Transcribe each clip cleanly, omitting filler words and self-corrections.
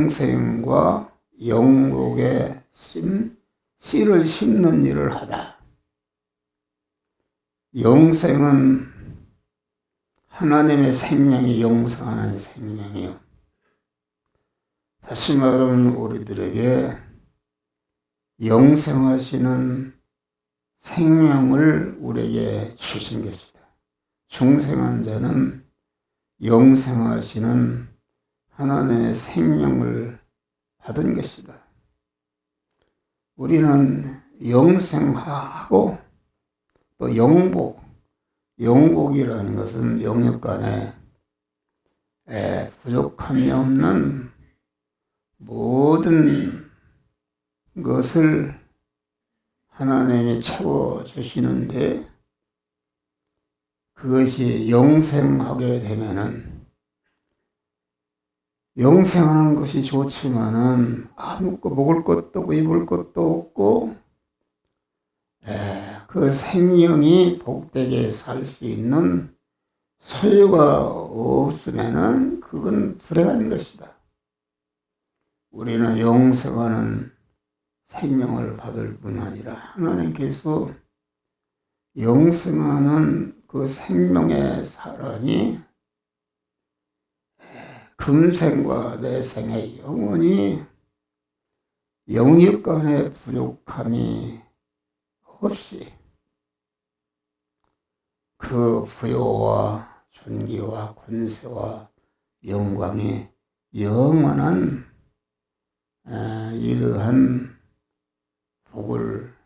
영생과 영복의 씨를 심는 일을 하다. 영생은 하나님의 생명이 영생하는 생명이요. 다시 말하면 우리들에게 영생하시는 생명을 우리에게 주신 것이다. 중생한 자는 영생하시는 하나님의 생명을 받은 것이다. 우리는 영생하고 또 영복이라는 것은 영육 간에 부족함이 없는 모든 것을 하나님이 채워주시는데, 그것이 영생하게 되면은 영생하는 것이 좋지만은 아무것도 먹을 것도 없고 입을 것도 없고 그 생명이 복되게 살 수 있는 소유가 없으면은 그건 불행한 것이다. 우리는 영생하는 생명을 받을 뿐 아니라 하나님께서 영생하는 그 생명의 사람이 금생과 내생에 영원히 영육 간의 부족함이 없이 그 부요와 존귀와 권세와 영광이 영원한 이러한 복을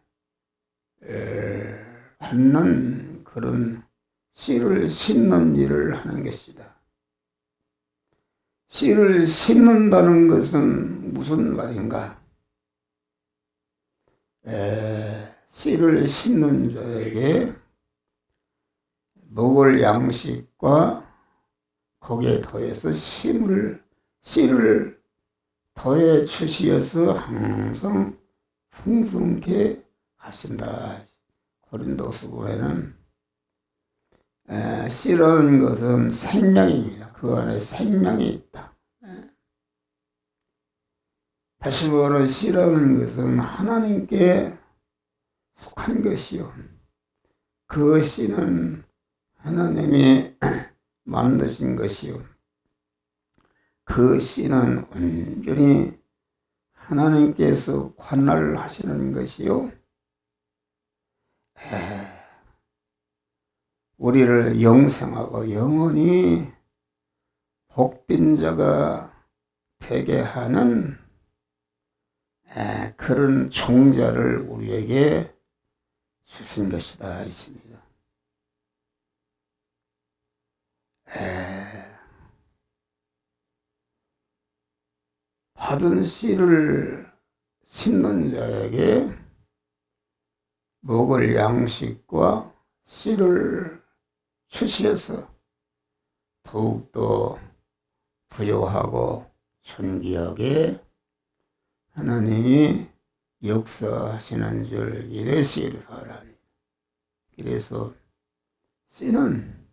받는 그런 씨를 심는 일을 하는 것이다. 씨를 심는다는 것은 무슨 말인가? 씨를 심는 자에게 먹을 양식과 거기에 더해서 씨를 더해 주시어서 항상 풍성케 하신다. 고린도서 보면은 씨라는 것은 생명입니다. 그 안에 생명이 있다. 다시 말하면 씨라는 것은 하나님께 속한 것이요. 그 씨는 하나님이 만드신 것이요. 그 씨는 온전히 하나님께서 관할을 하시는 것이요. 우리를 영생하고 영원히 복된 자가 되게 하는 그런 종자를 우리에게 주신 것이다 있습니다. 받은 씨를 심는 자에게 먹을 양식과 씨를 주시어서 더욱더 부요하고 존귀하게 하나님이 역사하시는 줄 이래시길 바랍니다. 그래서 씨는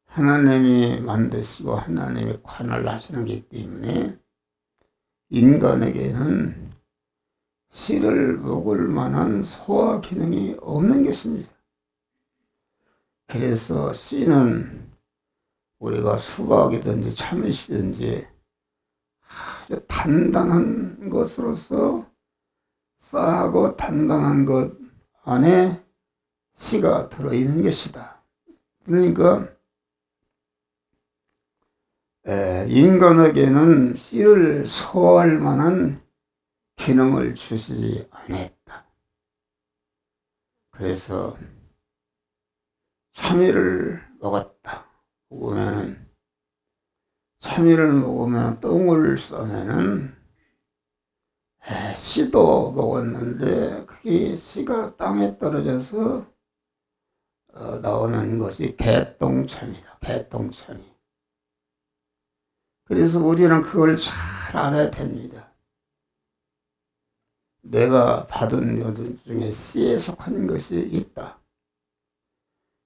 하나님이 만드시고 하나님이 관할하시는 것이기 때문에 인간에게는 씨를 먹을 만한 소화 기능이 없는 것입니다. 그래서 씨는 우리가 수박이든지 참외이든지 아주 단단한 것으로서 싸고 단단한 것 안에 씨가 들어있는 것이다. 그러니까 인간에게는 씨를 소화할 만한 기능을 주시지 않았다. 그래서 참외를 먹었다. 참외를 먹으면 똥을 싸내는 씨도 먹었는데 그게 씨가 땅에 떨어져서 나오는 것이 개똥참이다. 개똥참이. 그래서 우리는 그걸 잘 알아야 됩니다. 내가 받은 요들 중에 씨에 속한 것이 있다.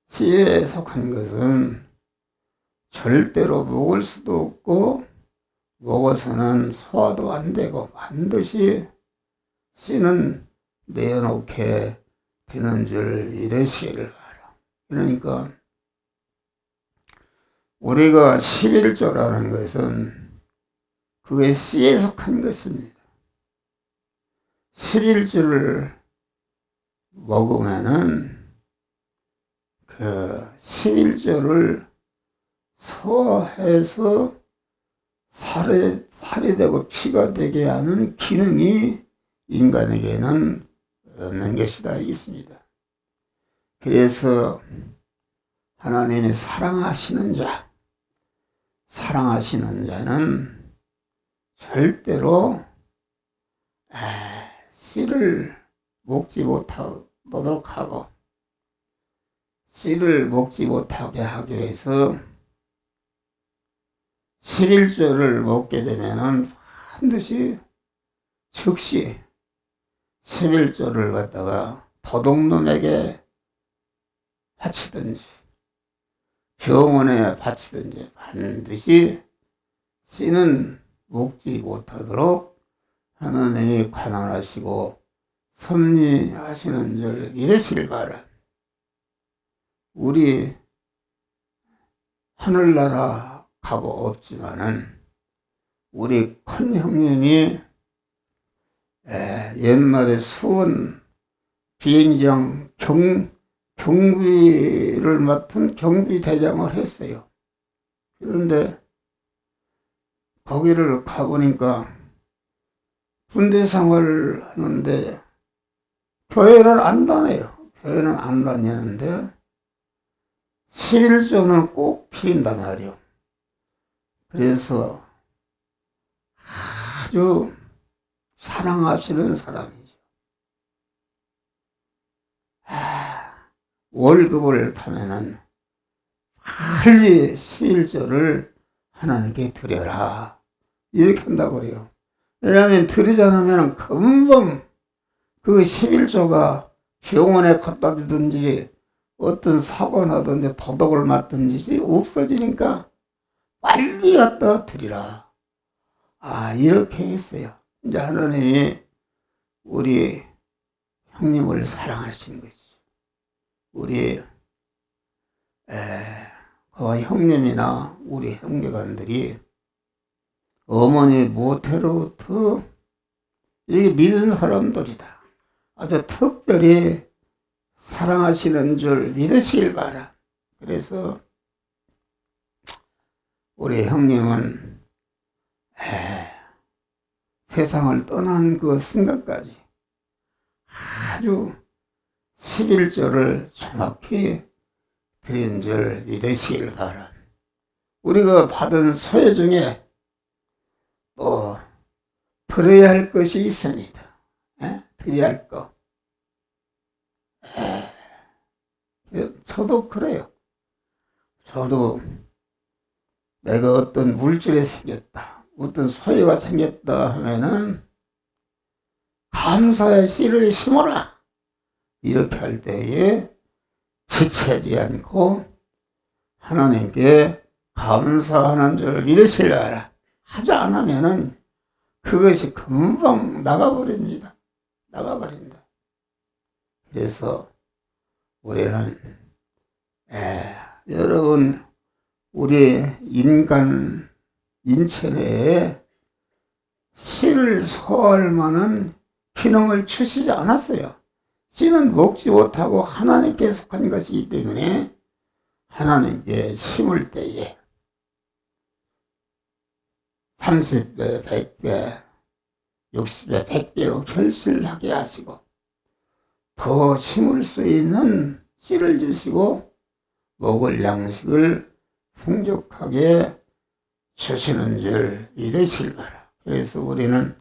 씨에 속한 것은 절대로 먹을 수도 없고 먹어서는 소화도 안 되고 반드시 씨는 내어놓게 되는 줄 믿으시기를 바라. 그러니까 우리가 11조라는 것은 그게 씨에 속한 것입니다. 11조를 먹으면은 그 11조를 소화해서 살이 되고 피가 되게 하는 기능이 인간에게는 없는 것이다 있습니다. 그래서 하나님이 사랑하시는 자는 절대로 씨를 먹지 못하도록 하고 씨를 먹지 못하게 하기 위해서 11조를 먹게 되면은 반드시 즉시 11조를 갖다가 도둑놈에게 바치든지 병원에 바치든지 반드시 씨는 먹지 못하도록 하나님이 관할하시고 섭리하시는 줄 믿으시길 바라. 우리 하늘나라 가고 없지만은 우리 큰 형님이 옛날에 수원 비행장 경비를 맡은 경비대장을 했어요. 그런데 거기를 가보니까 군대 생활을 하는데 교회를 안 다녀요. 교회는 안 다니는데 11조는 꼭 피린단 말이요. 그래서 아주 사랑하시는 사람이죠. 월급을 타면은 빨리 11조를 하나님께 드려라. 이렇게 한다고 그래요. 왜냐하면 드리지 않으면 금방 그 11조가 병원에 갖다 주든지 어떤 사고 나든지 도둑을 맞든지 없어지니까 빨리 갖다 드리라. 이렇게 했어요. 이제 하나님이 우리 형님을 사랑하시는 것이죠. 우리 그 형님이나 우리 형제간들이 어머니 모태로부터 이렇게 믿은 사람들이다. 아주 특별히 사랑하시는 줄 믿으시길 바라. 그래서 우리 형님은 세상을 떠난 그 순간까지 아주 11조를 정확히 드린 줄 믿으시길 바라. 우리가 받은 소회 중에 또 드려야 할 것이 있습니다. 드려야 할 것. 저도 그래요. 저도 내가 어떤 물질에 생겼다, 어떤 소유가 생겼다 하면은 감사의 씨를 심어라. 이렇게 할 때에 지체하지 않고 하나님께 감사하는 줄 믿으시라. 하지 않으면은 그것이 금방 나가버립니다. 나가버린다. 그래서 우리는 여러분 우리 인간 인체 내에 씨를 소화할 만한 기능을 주시지 않았어요. 씨는 먹지 못하고 하나님께 속한 것이기 때문에 하나님께 심을 때에 30배, 100배, 60배, 100배로 결실하게 하시고 더 심을 수 있는 씨를 주시고 먹을 양식을 풍족하게 주시는 줄 믿으시길 바라. 그래서 우리는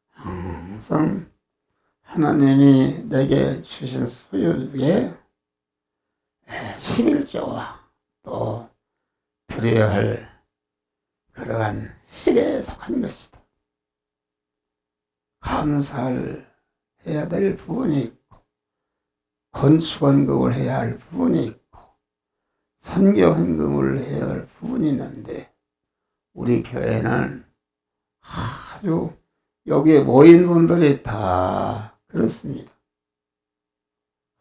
항상 하나님이 내게 주신 소유 중에 11조와 또 드려야 할 그러한 씨에 속한 것이다. 감사를 해야 될 부분이 있고 건축헌금을 해야 할 부분이 있고 선교헌금을 해야 할 부분이 있는데 우리 교회는 아주 여기에 모인 분들이 다 그렇습니다.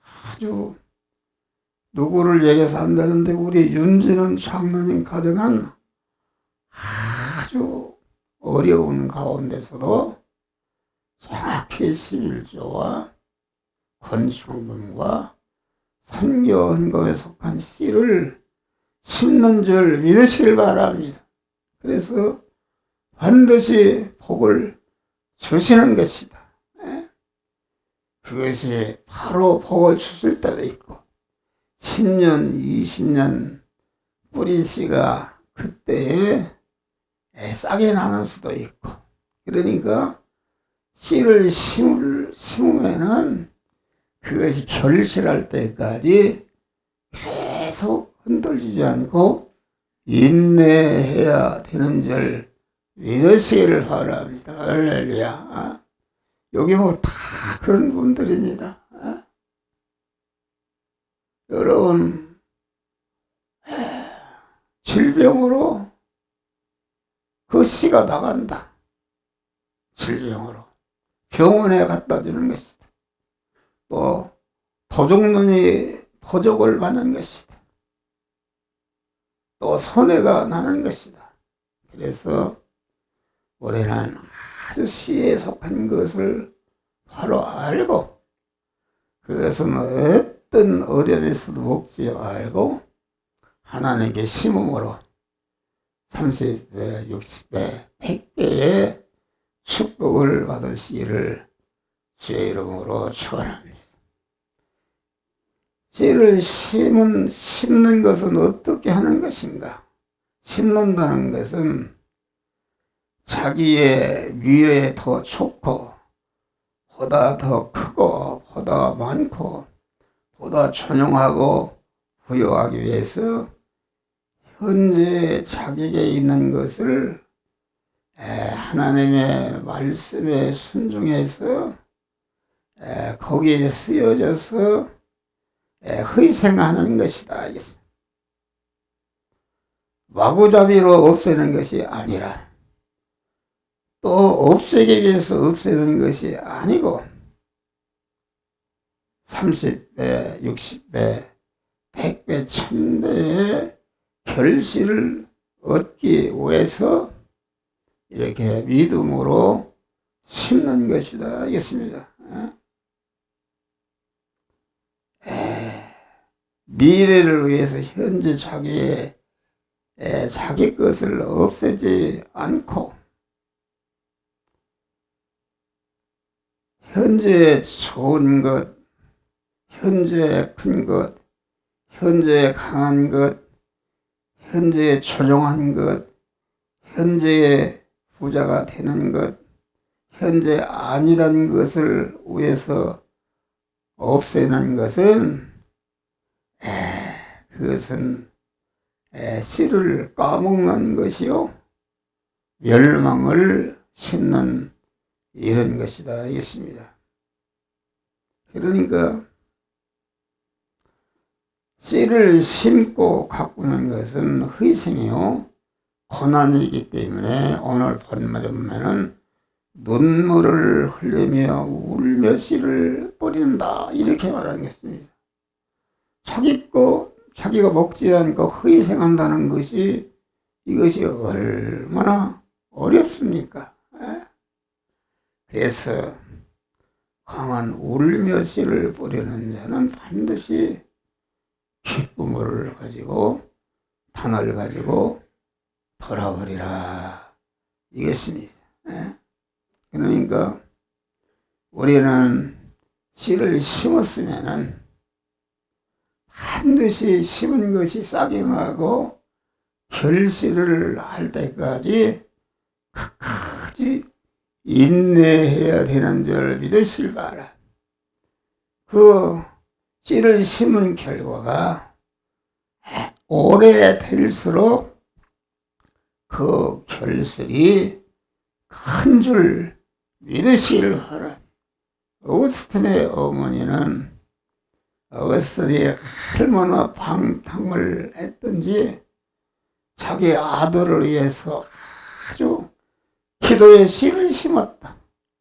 아주 누구를 얘기해서 한다는데 우리 윤진원 장로님 가정은 아주 어려운 가운데서도 정확히 11조와 권총금과 선교헌금에 속한 씨를 심는 줄 믿으시길 바랍니다. 그래서 반드시 복을 주시는 것이다. 그것이 바로 복을 주실 때도 있고 10년, 20년 뿌린 씨가 그때에 싹이 나는 수도 있고, 그러니까 씨를 심으면은 그것이 결실할 때까지 계속 흔들리지 않고 인내해야 되는 줄 믿으시기를 바랍니다. 할렐루야. 여기 뭐 다 그런 분들입니다. 여러분, 질병으로 그 씨가 나간다. 질병으로. 병원에 갖다 주는 것이다. 또 도둑놈이 도적을 받는 것이다. 또 손해가 나는 것이다. 그래서 우리는 아주 씨에 속한 것을 바로 알고 그것은 어떤 어려움에서도 먹지 말고 하나님께 심음으로 30배, 60배, 100배의 축복을 받으시기를 주의 이름으로 축원합니다. 씨를 심는 것은 어떻게 하는 것인가? 심는다는 것은 자기의 미래에 더 좋고 보다 더 크고 보다 많고 보다 존용하고 부여하기 위해서 현재 자기에게 있는 것을 하나님의 말씀에 순종해서 거기에 쓰여져서 희생하는 것이다. 마구잡이로 없애는 것이 아니라 또 없애기 위해서 없애는 것이 아니고 30배, 60배, 100배, 1000배의 결실을 얻기 위해서 이렇게 믿음으로 심는 것이다 하겠습니다. 미래를 위해서 현재 자기 것을 없애지 않고 현재 좋은 것, 현재 큰 것, 현재 강한 것, 현재 조용한 것, 현재의 부자가 되는 것, 현재 아니라는 것을 위해서 없애는 것은 그것은 씨를 까먹는 것이요 멸망을 심는 이런 것이다 하겠습니다. 그러니까 씨를 심고 가꾸는 것은 희생이요 고난이기 때문에 오늘 본문에 보면은 눈물을 흘리며 울며 씨를 뿌린다 이렇게 말하는 것입니다. 자기가 먹지 않고 희생한다는 것이 이것이 얼마나 어렵습니까? 그래서 강한 울며 씨를 뿌리는 자는 반드시 기쁨을 가지고 단을 가지고 돌아버리라 이것입니다. 그러니까 우리는 씨를 심었으면은 반드시 심은 것이 싹이 나고 결실을 할 때까지 끝까지 인내해야 되는 줄 믿으실 바라. 그 씨를 심은 결과가 오래될수록 그 결실이 큰 줄 믿으시길 바라. 어거스틴의 어머니는 어거스틴이 얼마나 방탕을 했든지 자기 아들을 위해서 아주 기도의 씨를 심었다.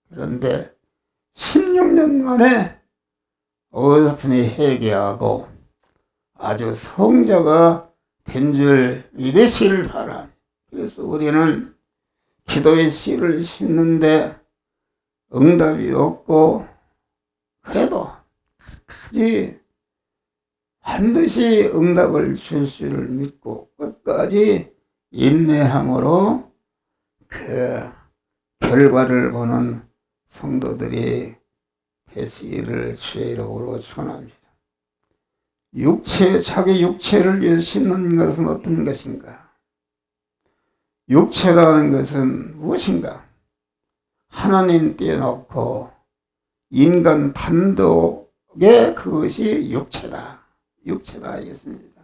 그런데 16년 만에 어떻게 회개하고 아주 성자가 된 줄 믿으시길 바랍니다. 그래서 우리는 기도의 씨를 심는데 응답이 없고 그래도 반드시 응답을 줄 줄을 믿고 끝까지 인내함으로 그 결과를 보는 성도들이 되시기를 주의 이름으로 축원합니다. 자기 육체를 위해 심는 것은 어떤 것인가? 육체라는 것은 무엇인가? 하나님 떼어놓고 인간 단독의 그것이 육체다 하겠습니다.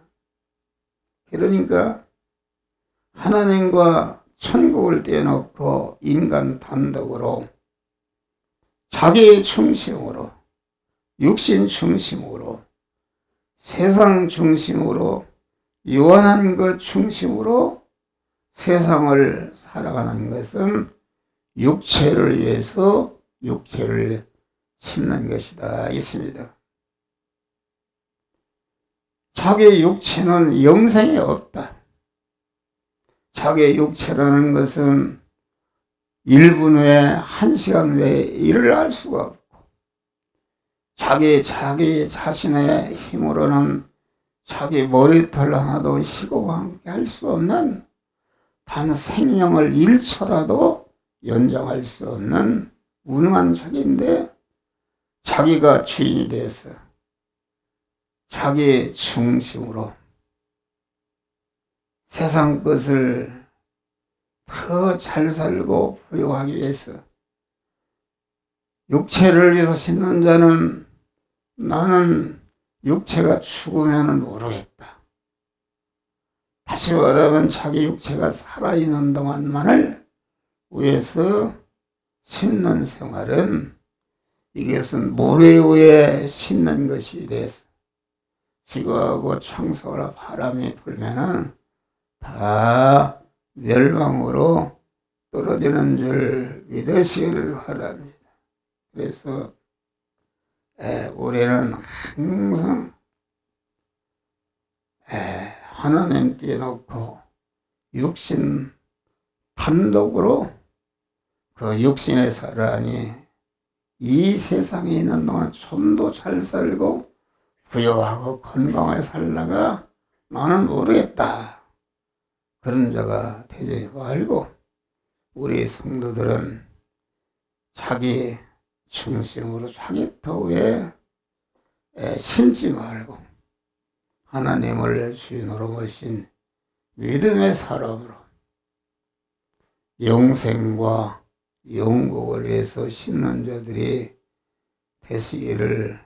그러니까 하나님과 천국을 떼어놓고 인간 단독으로 자기 중심으로 육신 중심으로 세상 중심으로 유한한 것 중심으로 세상을 살아가는 것은 육체를 위해서 육체를 심는 것이다 있습니다. 자기 육체는 영생이 없다. 자기 육체라는 것은 1분 후에 1시간 후에 일을 할 수가 없고 자기 자신의 힘으로는 자기 머리털 하나도 희고 함께 할 수 없는 단 생명을 1초라도 연장할 수 없는 무능한 자기인데 자기가 주인이 돼서 자기 중심으로 세상 것을 더 잘 살고 부유하기 위해서 육체를 위해서 심는 자는 나는 육체가 죽으면 모르겠다. 다시 말하면 자기 육체가 살아있는 동안만을 위해서 심는 생활은 이것은 모래 위에 심는 것이 돼서 지구하고 창소나 바람이 불면은 다 멸망으로 떨어지는 줄 믿으시기를 바랍니다. 그래서 우리는 항상 하나님 떼어놓고 육신 단독으로 그 육신의 사람이 이 세상에 있는 동안 좀 더 잘 살고 부유하고 건강하게 살다가 나는 모르겠다. 그런 자가 되지 말고 우리 성도들은 자기 중심으로 자기 터에 심지 말고 하나님을 주인으로 모신 믿음의 사람으로 영생과 영국을 위해서 심는 자들이 되시기를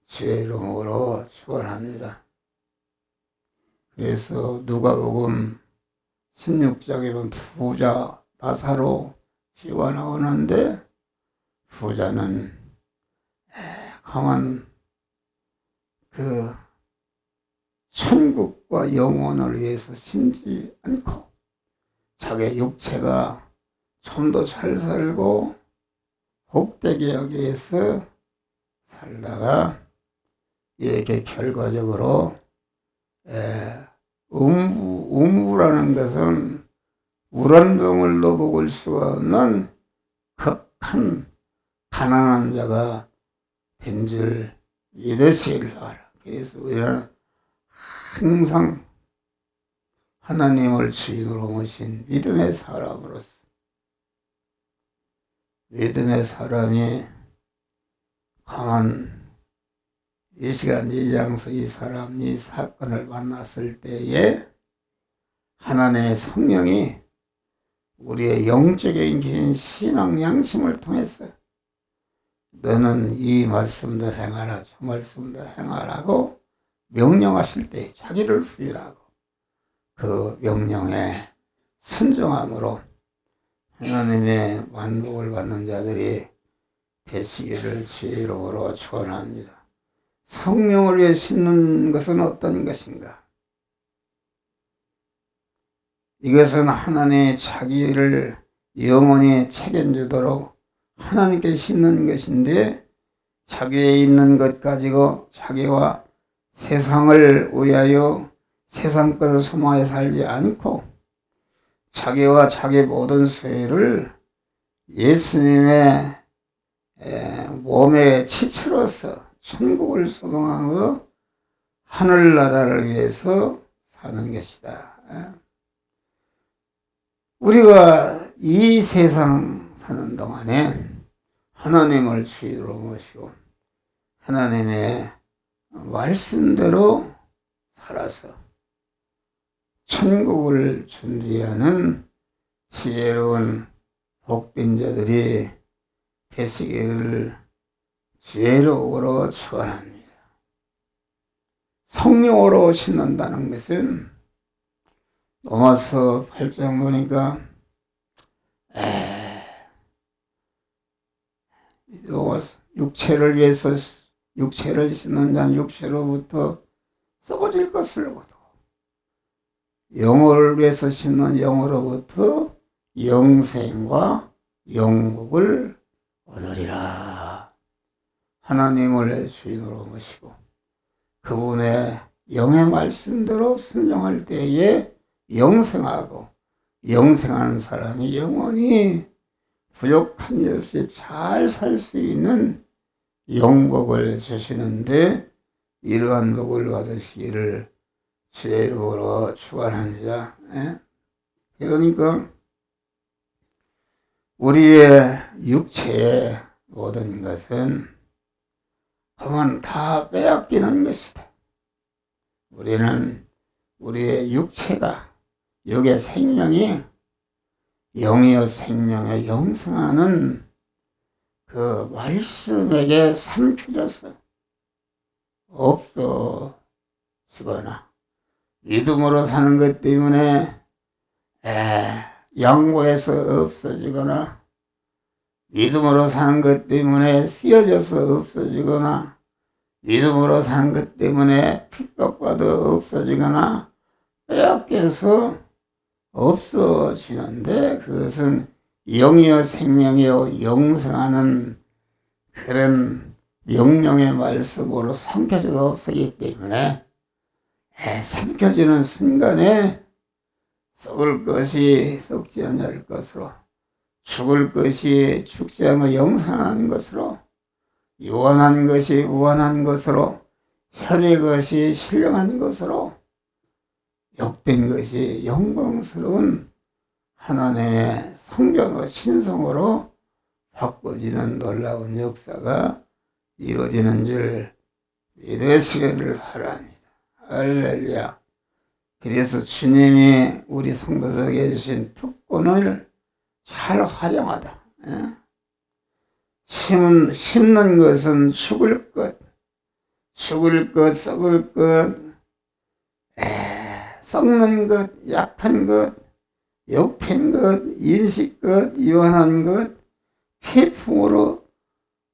주의 이름으로 축원합니다. 그래서 누가복음 16장에 보면 부자 나사로 시가 나오는데 부자는 강한 그 천국과 영혼을 위해서 심지 않고 자기 육체가 좀 더 잘 살고 복되게 하기 위해서 살다가 이렇게 결과적으로 음부라는 것은 물한병을도 먹을 수가 없는 극한 가난한 자가 된 줄 믿으시길 바라. 그래서 우리는 항상 하나님을 주인으로 모신 믿음의 사람으로서 믿음의 사람이 강한 이 시간 이 장소 이 사람 이 사건을 만났을 때에 하나님의 성령이 우리의 영적인 긴 신앙 양심을 통해서 너는 이 말씀들 행하라 저 말씀들 행하라고 명령하실 때 자기를 부인하고 그 명령에 순종함으로 하나님의 만복을 받는 자들이 되시기를 주의 이름으로 축원합니다. 성령을 위해 심는 것은 어떤 것인가? 이것은 하나님의 자기를 영원히 책임지도록 하나님께 심는 것인데, 자기에 있는 것 가지고 자기와 세상을 위하여 세상 것을 소망해 살지 않고 자기와 자기 모든 소유를 예수님의 몸의 지체로서 천국을 소망하고 하늘나라를 위해서 사는 것이다. 우리가 이 세상 사는 동안에 하나님을 주의로 모시고 하나님의 말씀대로 살아서 천국을 준비하는 지혜로운 복된 자들이 되시기를 주의로 축원합니다. 성령으로 신는다는 것은 로마서 8장 보니까 육체를 위해서 육체를 씻는 자는 육체로부터 썩어질 것을 얻고 영혼을 위해서 씻는 영으로부터 영생과 영복을 얻으리라. 하나님을 주인으로 모시고 그분의 영의 말씀대로 순종할 때에 영생하고 영생하는 사람이 영원히 부족함이 없이 잘 살 수 있는 영복을 주시는데 이러한 복을 받으시기를 주의 이름으로 축원합니다. 그러니까 우리의 육체의 모든 것은 그만 다 빼앗기는 것이다. 우리는 우리의 육체가 육의 생명이 영이여 생명에 영생하는 그 말씀에게 삼켜져서 없어지거나 믿음으로 사는 것 때문에 양보해서 없어지거나 믿음으로 사는 것 때문에 쓰여져서 없어지거나 믿음으로 사는 것 때문에 핍박받아 없어지거나 빼앗겨서 없어지는데 그것은 영이여 생명이여 영생하는 그런 명령의 말씀으로 삼켜져서 없어지기 때문에 삼켜지는 순간에 썩을 것이 썩지 않을 것으로 죽을 것이 죽지 않고 영생하는 것으로 유한한 것이 무한한 것으로 혈의 것이 신령한 것으로 욕된 것이 영광스러운 하나님의 성전으로 신성으로 바꿔지는 놀라운 역사가 이루어지는 줄 믿으시기를 바랍니다. 할렐루야. 그래서 주님이 우리 성도들에게 주신 특권을 잘 활용하다. 심는 것은 죽을 것, 썩을 것, 썩는 것, 약한 것, 욕된 것, 임식 것, 유한한 것, 폐풍으로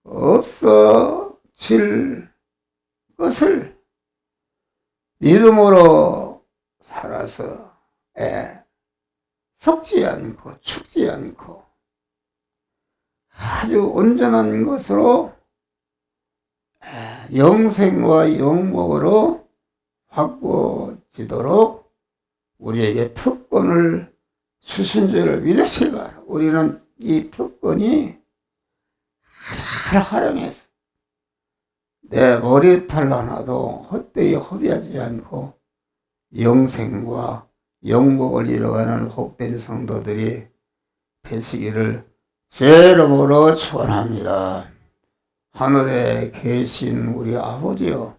없어질 것을 믿음으로 살아서 썩지 않고 죽지 않고 아주 온전한 것으로 영생과 영복으로 바꿔지도록 우리에게 특권을 주신 줄을 믿으시기 바랍니다. 우리는 이 특권이 잘 활용해서 내 머리털 하나도 헛되이 허비하지 않고 영생과 영복을 이뤄가는 복된 성도들이 되시기를 제 이름으로 축원합니다. 하늘에 계신 우리 아버지요,